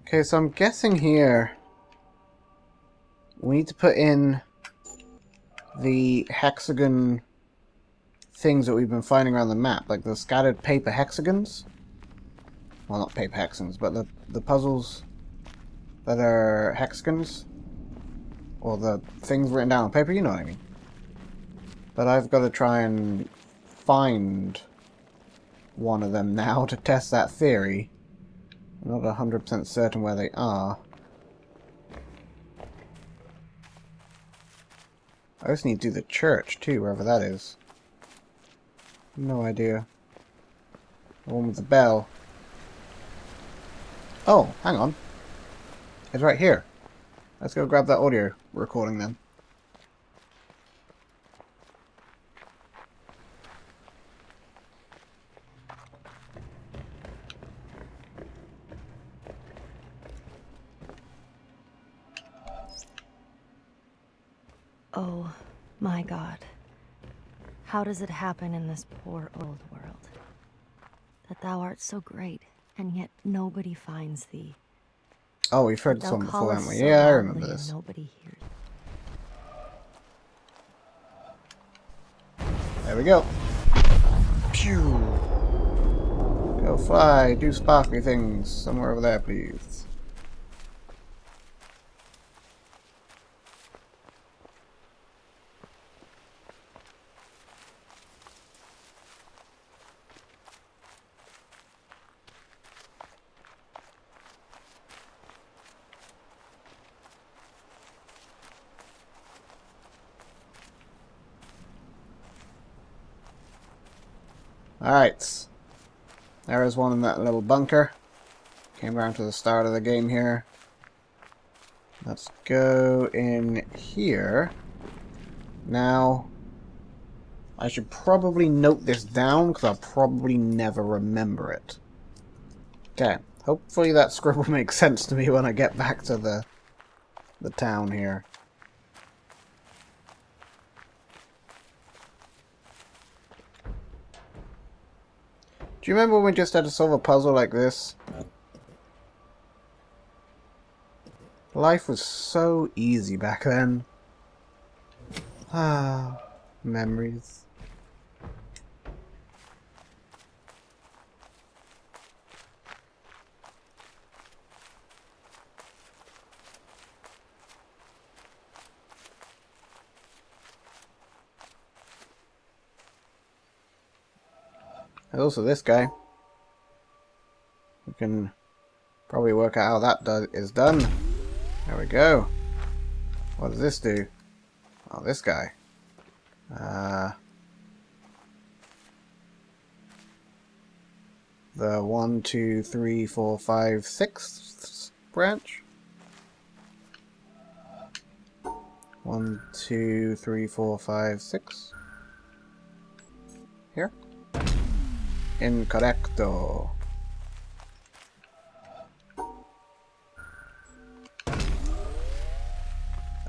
Okay, so I'm guessing here we need to put in the hexagon things that we've been finding around the map, like the scattered paper hexagons. Well, not paper hexagons, but the puzzles that are hexagons. Or the things written down on paper, you know what I mean. But I've got to try and find one of them now to test that theory. I'm not 100% certain where they are. I just need to do the church too, wherever that is. No idea. The one with the bell. Oh, hang on. It's right here. Let's go grab that audio recording then. Oh, my God. How does it happen in this poor old world? That thou art so great, and yet nobody finds thee. Oh, we've heard That this thou one before, haven't callest we? so Yeah, I loudly remember and this. nobody hears. There we go. Pew! Go fly, do sparkly things. Somewhere over there, please. Alright. There is one in that little bunker. Came around to the start of the game here. Let's go in here. Now, I should probably note this down, because I'll probably never remember it. Okay. Hopefully that scribble makes sense to me when I get back to the town here. Do you remember when we just had to solve a puzzle like this? Life was so easy back then. Ah, memories. There's also this guy. We can probably work out how that is done. There we go. What does this do? Oh, this guy. The 1, 2, 3, 4, 5, 6th branch. 1, 2, 3, 4, 5, 6. Here. Incorrecto.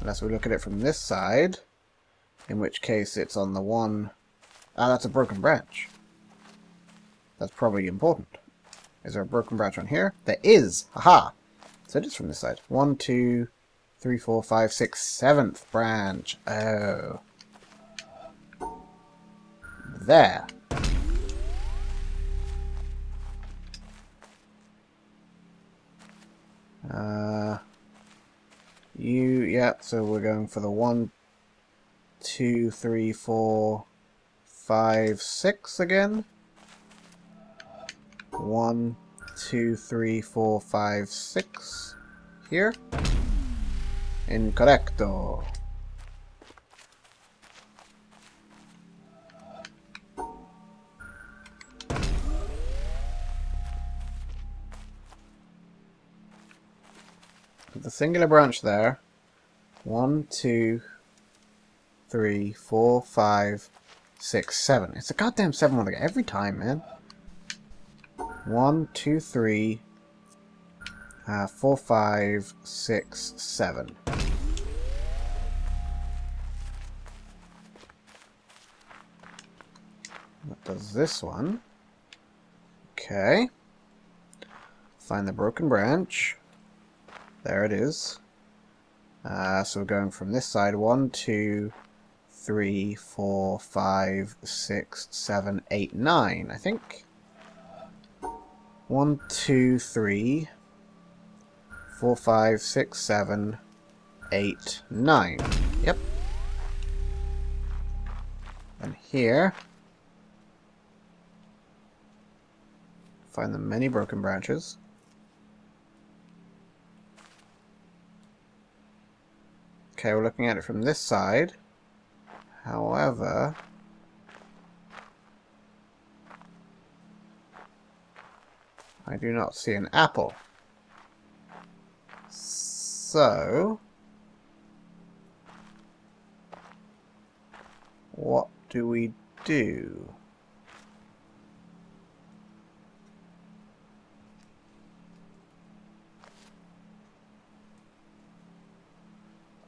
Unless we look at it from this side, in which case it's on the one... Ah, that's a broken branch. That's probably important. Is there a broken branch on here? There is! Haha! So it is from this side. 1, 2, 3, 4, 5, 6, 7th branch. Oh. There. Yeah, so we're going for the 1, 2, 3, 4, 5, 6 again. 1, 2, 3, 4, 5, 6. Here. Incorrecto. Put the singular branch there. 1, 2, 3, 4, 5, 6, 7. It's a goddamn 7 one again. Every time, man. 1, 2, 3, 4, 5, 6, 7. What does this one? Okay. Find the broken branch. There it is. So we're going from this side. 1, 2, 3, 4, 5, 6, 7, 8, 9, I think. 1, 2, 3, 4, 5, 6, 7, 8, 9. Yep. And here, find the many broken branches. Okay, we're looking at it from this side. However, I do not see an apple. So, what do we do?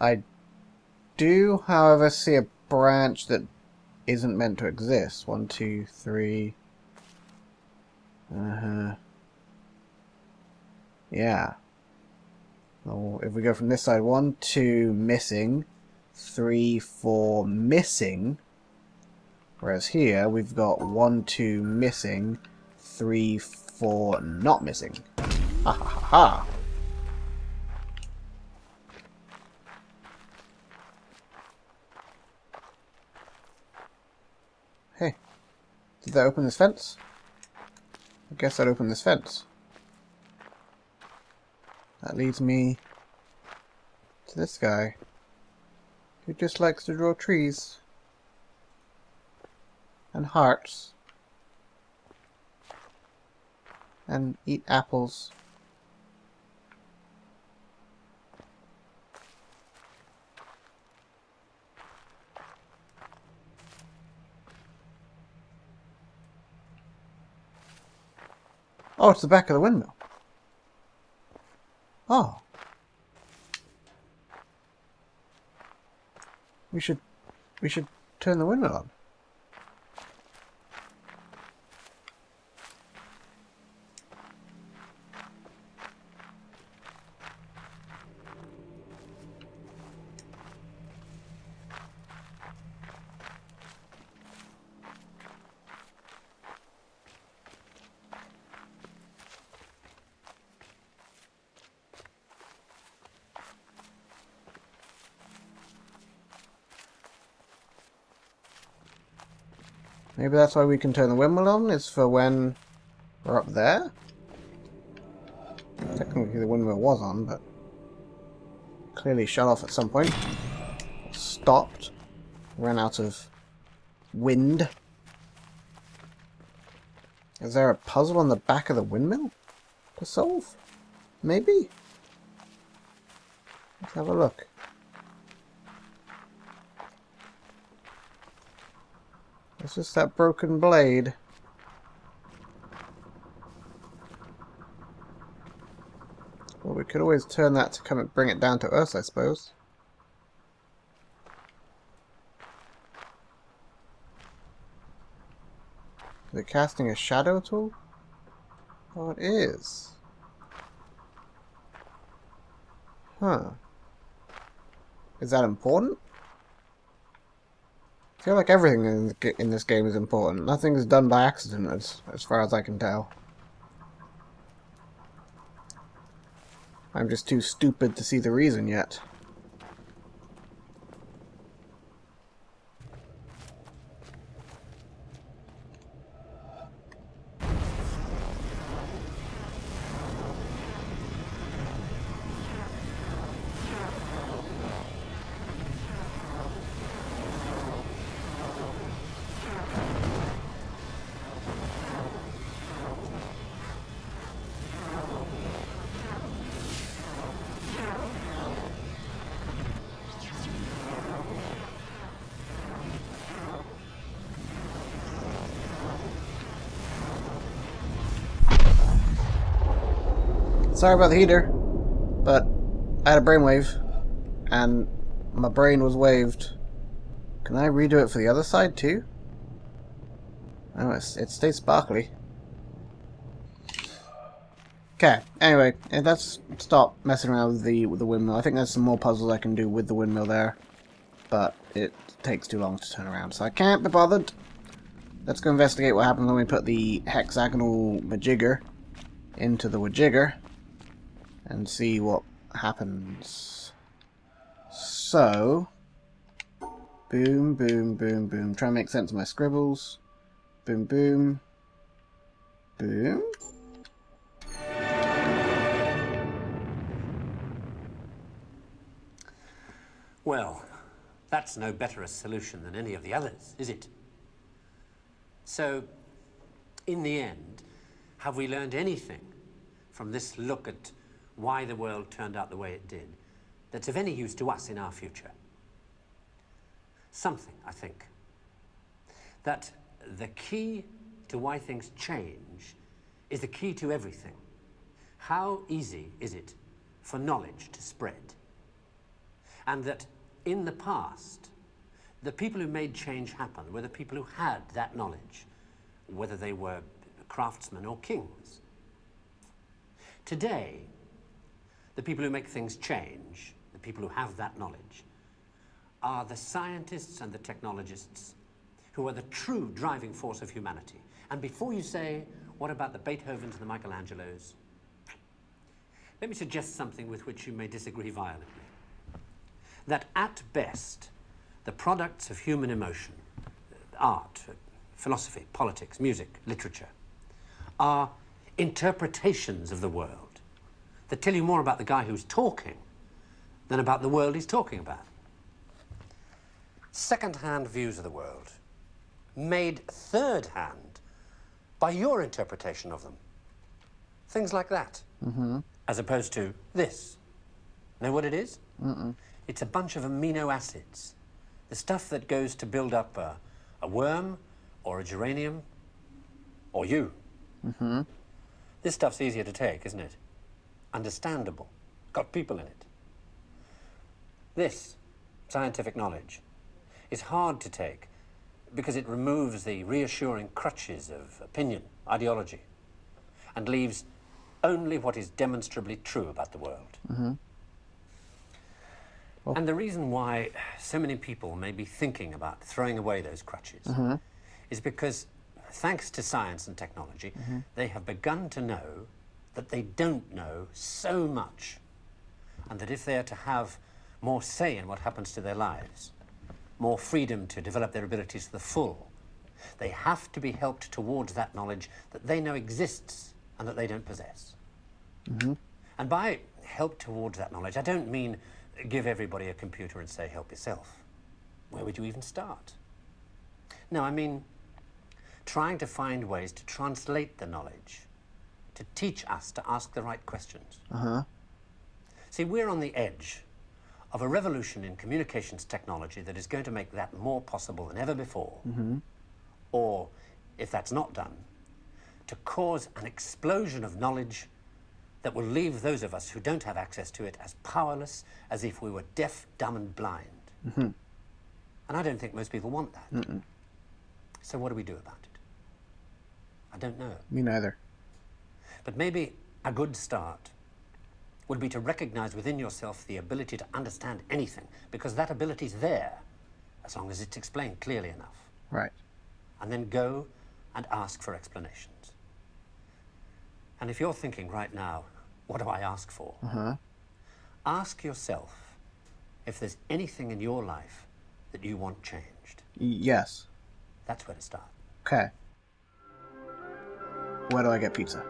I do, however, see a branch that isn't meant to exist. 1, 2, 3. Yeah. Well, if we go from this side, 1, 2, missing. 3, 4, missing. Whereas here, we've got 1, 2, missing. 3, 4, not missing. Ha ha ha ha. Hey, did that open this fence? I guess that opened this fence. That leads me to this guy, who just likes to draw trees and hearts and eat apples. Oh, it's the back of the windmill. Oh. We should turn the windmill on. Maybe that's why we can turn the windmill on, is for when we're up there? Technically the windmill was on, but clearly shut off at some point. Stopped. Ran out of wind. Is there a puzzle on the back of the windmill to solve? Maybe? Let's have a look. It's just that broken blade. Well, we could always turn that to come and bring it down to us, I suppose. Is it casting a shadow at all? Oh, it is. Huh. Is that important? I feel like everything in this game is important. Nothing is done by accident, as far as I can tell. I'm just too stupid to see the reason yet. Sorry about the heater, but I had a brainwave, and my brain was waved. Can I redo it for the other side too? Oh, it stays sparkly. Okay, anyway, let's stop messing around with the windmill. I think there's some more puzzles I can do with the windmill there, but it takes too long to turn around, so I can't be bothered. Let's go investigate what happens when we put the hexagonal majigger into the wajigger and see what happens. So, boom, boom, boom, boom. Try and make sense of my scribbles. Boom, boom, boom. Well, that's no better a solution than any of the others, is it? So, in the end, have we learned anything from this look at why the world turned out the way it did that's of any use to us in our future? Something, I think. That the key to why things change is the key to everything. How easy is it for knowledge to spread? And that in the past, the people who made change happen were the people who had that knowledge, whether they were craftsmen or kings. Today, the people who make things change, the people who have that knowledge, are the scientists and the technologists who are the true driving force of humanity. And before you say, what about the Beethovens and the Michelangelos? Let me suggest something with which you may disagree violently. That at best, the products of human emotion, art, philosophy, politics, music, literature, are interpretations of the world that tell you more about the guy who's talking than about the world he's talking about. Second-hand views of the world, made third-hand by your interpretation of them. Things like that. Mm-hmm. As opposed to this. Know what it is? Mm-mm. It's a bunch of amino acids. The stuff that goes to build up a worm or a geranium or you. Mm-hmm. This stuff's easier to take, isn't it? Understandable. Got people in it. This scientific knowledge is hard to take because it removes the reassuring crutches of opinion, ideology, and leaves only what is demonstrably true about the world. Mm-hmm. Well, and the reason why so many people may be thinking about throwing away those crutches mm-hmm. is because, thanks to science and technology, Mm-hmm. they have begun to know that they don't know so much, and that if they are to have more say in what happens to their lives, more freedom to develop their abilities to the full, they have to be helped towards that knowledge that they know exists and that they don't possess. Mm-hmm. And by help towards that knowledge, I don't mean give everybody a computer and say, help yourself. Where would you even start? No, I mean trying to find ways to translate the knowledge, to teach us to ask the right questions. Uh-huh. See, we're on the edge of a revolution in communications technology that is going to make that more possible than ever before. Mm-hmm. Or, if that's not done, to cause an explosion of knowledge that will leave those of us who don't have access to it as powerless as if we were deaf, dumb, and blind. Mm-hmm. And I don't think most people want that. Mm-mm. So what do we do about it? I don't know. Me neither. But maybe a good start would be to recognize within yourself the ability to understand anything, because that ability is there, as long as it's explained clearly enough. Right. And then go and ask for explanations. And if you're thinking right now, what do I ask for? Uh-huh. Ask yourself if there's anything in your life that you want changed. Yes. That's where to start. Okay. Where do I get pizza?